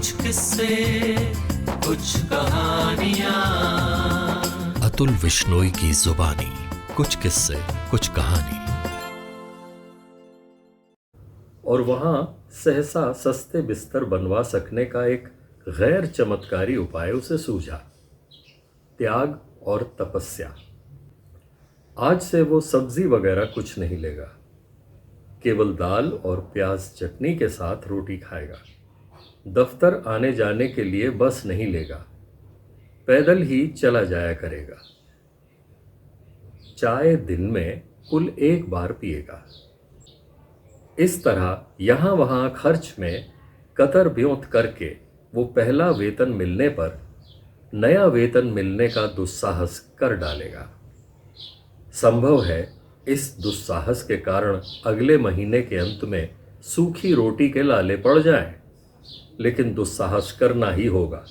कुछ किस्से, कुछ कहानियां। अतुल विश्नोई की जुबानी, कुछ किस्से, कुछ कहानी। और वहां सहसा सस्ते बिस्तर बनवा सकने का एक गैर चमत्कारी उपाय उसे सूझा, त्याग और तपस्या। आज से वो सब्जी वगैरह कुछ नहीं लेगा, केवल दाल और प्याज चटनी के साथ रोटी खाएगा। दफ्तर आने जाने के लिए बस नहीं लेगा, पैदल ही चला जाया करेगा। चाय दिन में कुल 1 बार पिएगा। इस तरह यहाँ वहाँ खर्च में कतर ब्योंत करके वो पहला वेतन मिलने पर नया वेतन मिलने का दुस्साहस कर डालेगा। संभव है इस दुस्साहस के कारण अगले महीने के अंत में सूखी रोटी के लाले पड़ जाएं, लेकिन दुस्साहस करना ही होगा,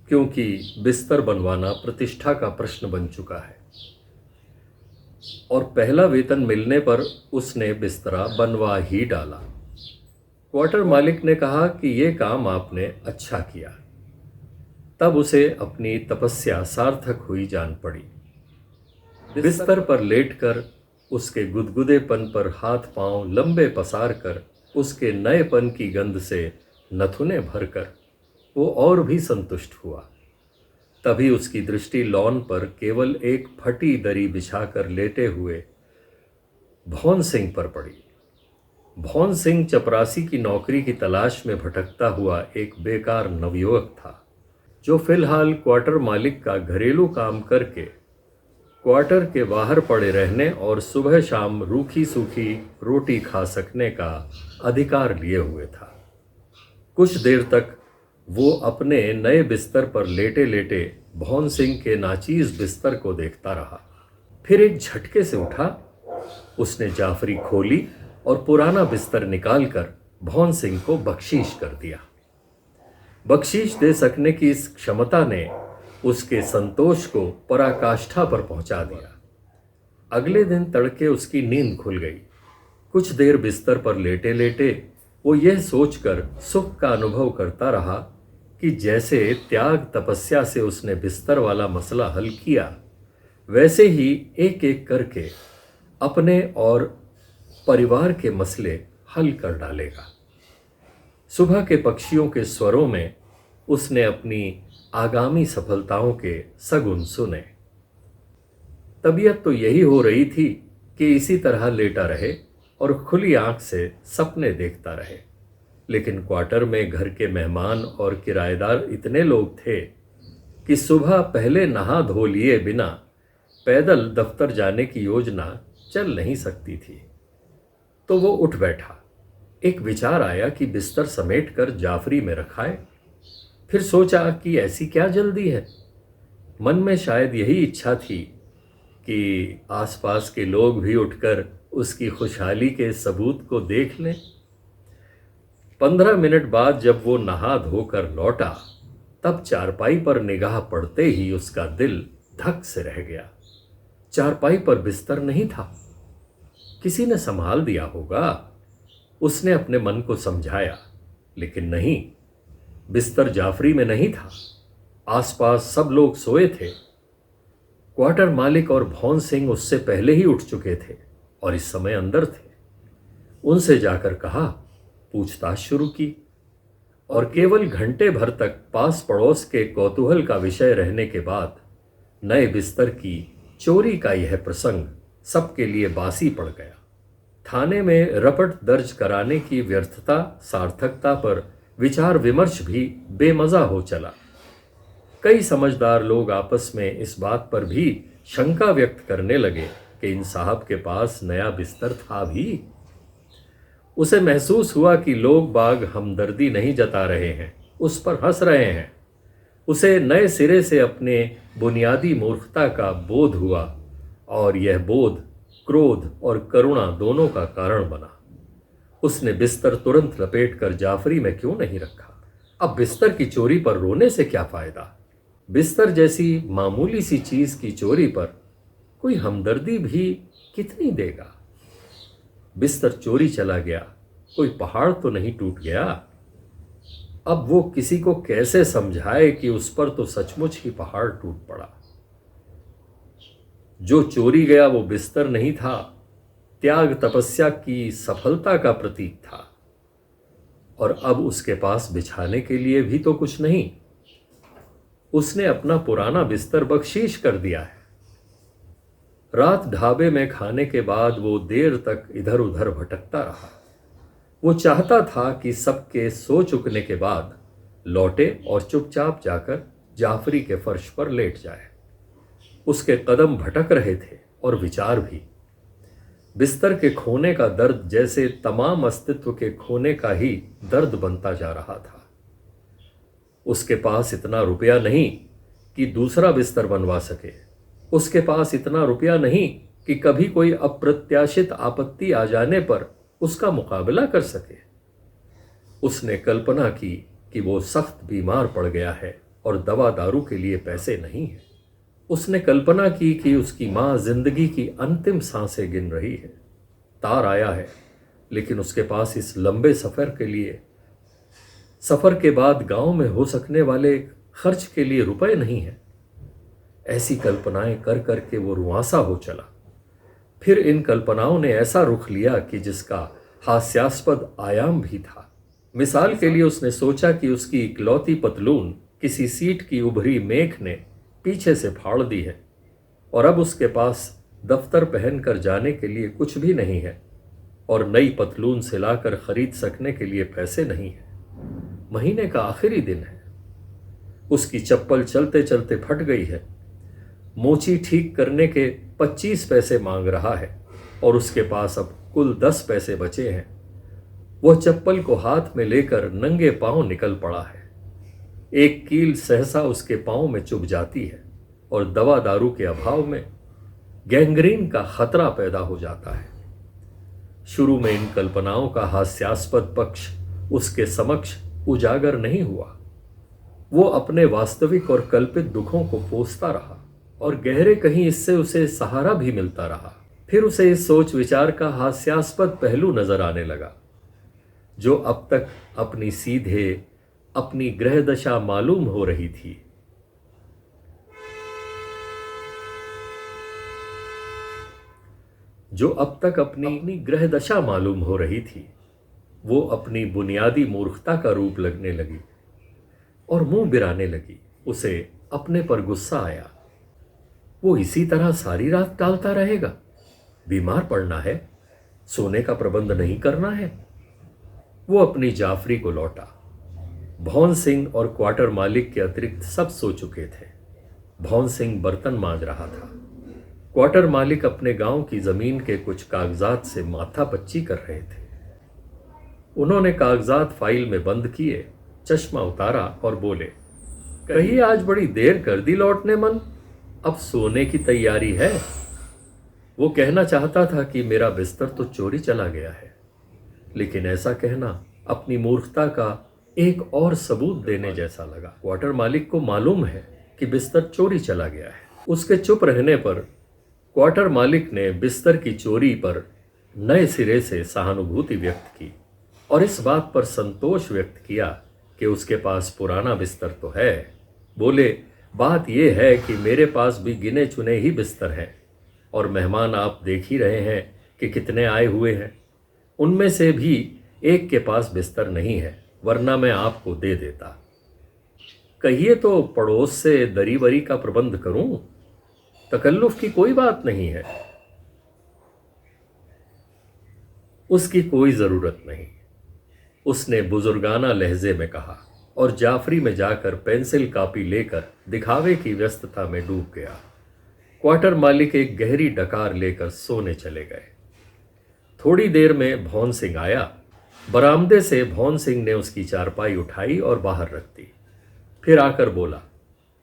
क्योंकि बिस्तर बनवाना प्रतिष्ठा का प्रश्न बन चुका है। और पहला वेतन मिलने पर उसने बिस्तरा बनवा ही डाला। क्वार्टर मालिक ने कहा कि ये काम आपने अच्छा किया। तब उसे अपनी तपस्या सार्थक हुई जान पड़ी। बिस्तर पर लेटकर उसके गुदगुदेपन पर हाथ पांव लंबे पसार कर उसके नएपन की गंध से नथुने भरकर वो और भी संतुष्ट हुआ। तभी उसकी दृष्टि लॉन पर केवल एक फटी दरी बिछाकर लेटे हुए भौन सिंह पर पड़ी। भौन सिंह चपरासी की नौकरी की तलाश में भटकता हुआ एक बेकार नवयुवक था, जो फिलहाल क्वार्टर मालिक का घरेलू काम करके क्वार्टर के बाहर पड़े रहने और सुबह शाम रूखी सूखी रोटी खा सकने का अधिकार लिए हुए था। कुछ देर तक वो अपने नए बिस्तर पर लेटे लेटे भौन सिंह के नाचीज बिस्तर को देखता रहा। फिर एक झटके से उठा, उसने जाफरी खोली और पुराना बिस्तर निकालकर भौन सिंह को बख्शीश कर दिया। बख्शीश दे सकने की इस क्षमता ने उसके संतोष को पराकाष्ठा पर पहुंचा दिया। अगले दिन तड़के उसकी नींद खुल गई। कुछ देर बिस्तर पर लेटे लेटे वो यह सोचकर सुख का अनुभव करता रहा कि जैसे त्याग तपस्या से उसने बिस्तर वाला मसला हल किया, वैसे ही एक एक करके अपने और परिवार के मसले हल कर डालेगा। सुबह के पक्षियों के स्वरों में उसने अपनी आगामी सफलताओं के सगुन सुने। तबीयत तो यही हो रही थी कि इसी तरह लेटा रहे और खुली आंख से सपने देखता रहे, लेकिन क्वार्टर में घर के मेहमान और किराएदार इतने लोग थे कि सुबह पहले नहा धो लिए बिना पैदल दफ्तर जाने की योजना चल नहीं सकती थी। तो वो उठ बैठा। एक विचार आया कि बिस्तर समेट कर जाफरी में रखाए। फिर सोचा कि ऐसी क्या जल्दी है। मन में शायद यही इच्छा थी कि आसपास के लोग भी उठकर उसकी खुशहाली के सबूत को देख लें। 15 मिनट बाद जब वो नहा धोकर लौटा, तब चारपाई पर निगाह पड़ते ही उसका दिल धक से रह गया। चारपाई पर बिस्तर नहीं था। किसी ने संभाल दिया होगा, उसने अपने मन को समझाया, लेकिन नहीं, बिस्तर जाफरी में नहीं था। आसपास सब लोग सोए थे। क्वार्टर मालिक और भौन सिंह उससे पहले ही उठ चुके थे और इस समय अंदर थे। उनसे जाकर कहा, पूछताछ शुरू की और केवल घंटे भर तक पास पड़ोस के कौतूहल का विषय रहने के बाद नए बिस्तर की चोरी का यह प्रसंग सबके लिए बासी पड़ गया। थाने में रपट दर्ज कराने की व्यर्थता सार्थकता पर विचार विमर्श भी बेमजा हो चला। कई समझदार लोग आपस में इस बात पर भी शंका व्यक्त करने लगे कि इन साहब के पास नया बिस्तर था भी। उसे महसूस हुआ कि लोग बाग हमदर्दी नहीं जता रहे हैं, उस पर हंस रहे हैं। उसे नए सिरे से अपने बुनियादी मूर्खता का बोध हुआ और यह बोध क्रोध और करुणा दोनों का कारण बना। उसने बिस्तर तुरंत लपेटकर जाफरी में क्यों नहीं रखा? अब बिस्तर की चोरी पर रोने से क्या फायदा? बिस्तर जैसी मामूली सी चीज की चोरी पर कोई हमदर्दी भी कितनी देगा? बिस्तर चोरी चला गया, कोई पहाड़ तो नहीं टूट गया। अब वो किसी को कैसे समझाए कि उस पर तो सचमुच ही पहाड़ टूट पड़ा। जो चोरी गया वो बिस्तर नहीं था, त्याग तपस्या की सफलता का प्रतीक था। और अब उसके पास बिछाने के लिए भी तो कुछ नहीं। उसने अपना पुराना बिस्तर बख्शीश कर दिया है। रात ढाबे में खाने के बाद वो देर तक इधर उधर भटकता रहा। वो चाहता था कि सबके सो चुकने के बाद लौटे और चुपचाप जाकर जाफरी के फर्श पर लेट जाए। उसके कदम भटक रहे थे और विचार भी। बिस्तर के खोने का दर्द जैसे तमाम अस्तित्व के खोने का ही दर्द बनता जा रहा था। उसके पास इतना रुपया नहीं कि दूसरा बिस्तर बनवा सके। उसके पास इतना रुपया नहीं कि कभी कोई अप्रत्याशित आपत्ति आ जाने पर उसका मुकाबला कर सके। उसने कल्पना की कि वो सख्त बीमार पड़ गया है और दवा दारू के लिए पैसे नहीं है। उसने कल्पना की कि उसकी मां जिंदगी की अंतिम सांसें गिन रही है। तार आया है, लेकिन उसके पास इस लंबे सफर के बाद गांव में हो सकने वाले खर्च के लिए रुपए नहीं है। ऐसी कल्पनाएं कर करके वो रुआंसा हो चला। फिर इन कल्पनाओं ने ऐसा रुख लिया कि जिसका हास्यास्पद आयाम भी था। मिसाल के लिए उसने सोचा कि उसकी इकलौती पतलून किसी सीट की उभरी मेख ने पीछे से फाड़ दी है और अब उसके पास दफ्तर पहनकर जाने के लिए कुछ भी नहीं है और नई पतलून सिलाकर खरीद सकने के लिए पैसे नहीं है। महीने का आखिरी दिन है। उसकी चप्पल चलते चलते फट गई है। मोची ठीक करने के 25 पैसे मांग रहा है और उसके पास अब कुल 10 पैसे बचे हैं। वह चप्पल को हाथ में लेकर नंगे पांव निकल पड़ा है। एक कील सहसा उसके पांव में चुभ जाती है और दवा दारू के अभाव में गैंग्रीन का खतरा पैदा हो जाता है। शुरू में इन कल्पनाओं का हास्यास्पद पक्ष उसके समक्ष उजागर नहीं हुआ। वो अपने वास्तविक और कल्पित दुखों को पोसता रहा और गहरे कहीं इससे उसे सहारा भी मिलता रहा। फिर उसे इस सोच विचार का हास्यास्पद पहलू नजर आने लगा। जो अब तक अपनी सीधे अपनी ग्रह दशा मालूम हो रही थी, जो अब तक अपनी ग्रह दशा मालूम हो रही थी, वो अपनी बुनियादी मूर्खता का रूप लगने लगी और मुंह बिराने लगी। उसे अपने पर गुस्सा आया। वो इसी तरह सारी रात टालता रहेगा। बीमार पड़ना है, सोने का प्रबंध नहीं करना है। वो अपनी जाफरी को लौटा। भौन सिंह और क्वार्टर मालिक के अतिरिक्त सब सो चुके थे। भौन सिंह बर्तन मांज रहा था। क्वार्टर मालिक अपने गांव की जमीन के कुछ कागजात से माथापच्ची कर रहे थे। उन्होंने कागजात फाइल में बंद किए, चश्मा उतारा और बोले, कहीं आज बड़ी देर कर दी लौटने मन, अब सोने की तैयारी है। वो कहना चाहता था कि मेरा बिस्तर तो चोरी चला गया है, लेकिन ऐसा कहना अपनी मूर्खता का एक और सबूत देने जैसा लगा। क्वार्टर मालिक को मालूम है कि बिस्तर चोरी चला गया है। उसके चुप रहने पर क्वार्टर मालिक ने बिस्तर की चोरी पर नए सिरे से सहानुभूति व्यक्त की और इस बात पर संतोष व्यक्त किया कि उसके पास पुराना बिस्तर तो है। बोले, बात यह है कि मेरे पास भी गिने चुने ही बिस्तर हैं और मेहमान आप देख ही रहे हैं कि कितने आए हुए हैं। उनमें से भी एक के पास बिस्तर नहीं है, वरना मैं आपको दे देता। कहिए तो पड़ोस से दरी वरी का प्रबंध करूं, तकल्लुफ की कोई बात नहीं है। उसकी कोई जरूरत नहीं, उसने बुजुर्गाना लहजे में कहा और जाफरी में जाकर पेंसिल कापी लेकर दिखावे की व्यस्तता में डूब गया। क्वार्टर मालिक एक गहरी डकार लेकर सोने चले गए। थोड़ी देर में भौन सिंह आया। बरामदे से भौन सिंह ने उसकी चारपाई उठाई और बाहर रख दी। फिर आकर बोला,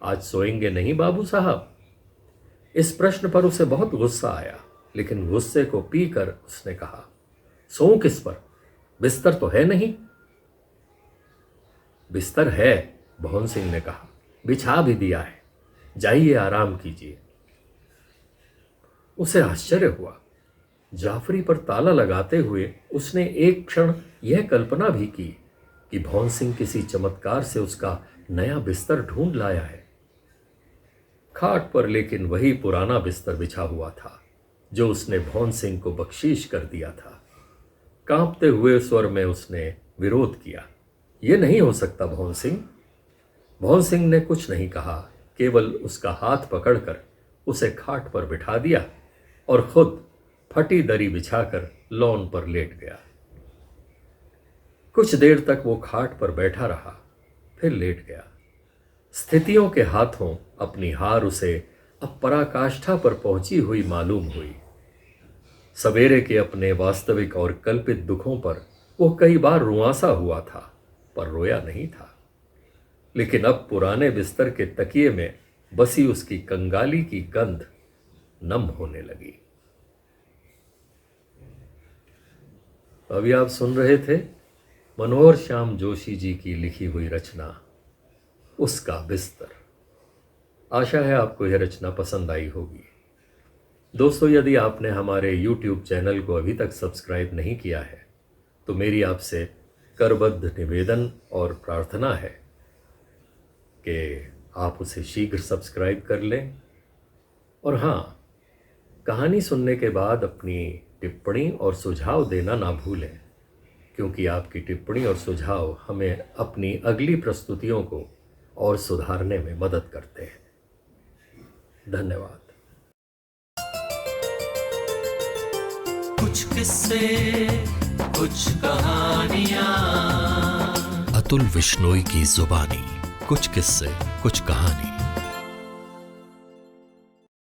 आज सोएंगे नहीं बाबू साहब? इस प्रश्न पर उसे बहुत गुस्सा आया, लेकिन गुस्से को पीकर उसने कहा, सोऊं किस पर? बिस्तर तो है नहीं। बिस्तर है, भौन सिंह ने कहा, बिछा भी दिया है, जाइए आराम कीजिए। उसे आश्चर्य हुआ। जाफरी पर ताला लगाते हुए उसने एक क्षण यह कल्पना भी की कि भौन सिंह किसी चमत्कार से उसका नया बिस्तर ढूंढ लाया है। खाट पर लेकिन वही पुराना बिस्तर बिछा हुआ था जो उसने भौन सिंह को बख्शीश कर दिया था। कांपते हुए स्वर में उसने विरोध किया, यह नहीं हो सकता भौन सिंह। भौन सिंह ने कुछ नहीं कहा, केवल उसका हाथ पकड़कर उसे खाट पर बिठा दिया और खुद फटी दरी बिछाकर लॉन पर लेट गया। कुछ देर तक वो खाट पर बैठा रहा, फिर लेट गया। स्थितियों के हाथों अपनी हार उसे अब पराकाष्ठा पर पहुंची हुई मालूम हुई। सवेरे के अपने वास्तविक और कल्पित दुखों पर वो कई बार रुआंसा हुआ था, पर रोया नहीं था। लेकिन अब पुराने बिस्तर के तकिए में बसी उसकी कंगाली की गंध नम होने लगी। अभी आप सुन रहे थे मनोहर श्याम जोशी जी की लिखी हुई रचना उसका बिस्तर। आशा है आपको यह रचना पसंद आई होगी। दोस्तों, यदि आपने हमारे YouTube चैनल को अभी तक सब्सक्राइब नहीं किया है तो मेरी आपसे करबद्ध निवेदन और प्रार्थना है कि आप उसे शीघ्र सब्सक्राइब कर लें। और हाँ, कहानी सुनने के बाद अपनी टिप्पणी और सुझाव देना ना भूलें, क्योंकि आपकी टिप्पणी और सुझाव हमें अपनी अगली प्रस्तुतियों को और सुधारने में मदद करते हैं। धन्यवाद। कुछ किस्से, कुछ कहानियां। अतुल विश्नोई की जुबानी। कुछ किस्से, कुछ कहानी।